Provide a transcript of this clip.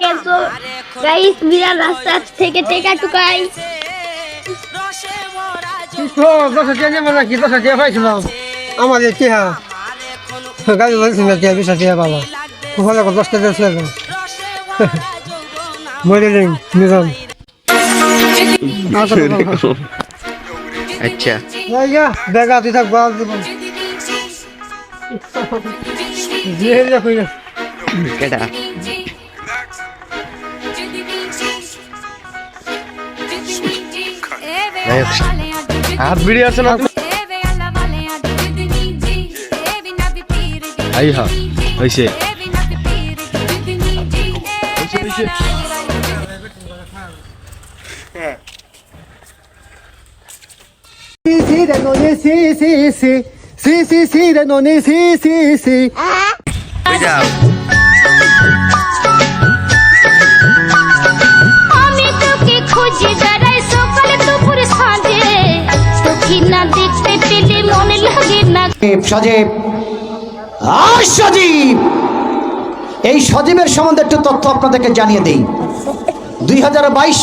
গেছো গাইস মিরা রাস্তা থেকে টেকা টুকাই তো দশ টিয়া মানে কি 10 টিয়া পাইছিলাম আমাদের টিয়া গাড়ি বলছি না টিয়া 20 টিয়া বাবা কোথাও 10 টাকা ছিল মডেলিং নিজাম আচ্ছা আইয়া বেগা তুই থাক বাল দিব জিয়া কইরা কেডা আর ভিডিও আছে না আই হ্যাঁ হইছে Sí, de no ni sí, sí, sí. Sí, sí, sí, de no ni sí, sí, sí. আমি তোকে খুঁজে বেড়াই সকালে দুপুর সাঁঝে তোকে না দেখতে পেলে মনে লাগে না সজীব সজীব এই সজীবের সম্বন্ধে একটু তথ্য আপনাদেরকে জানিয়ে দেই 2022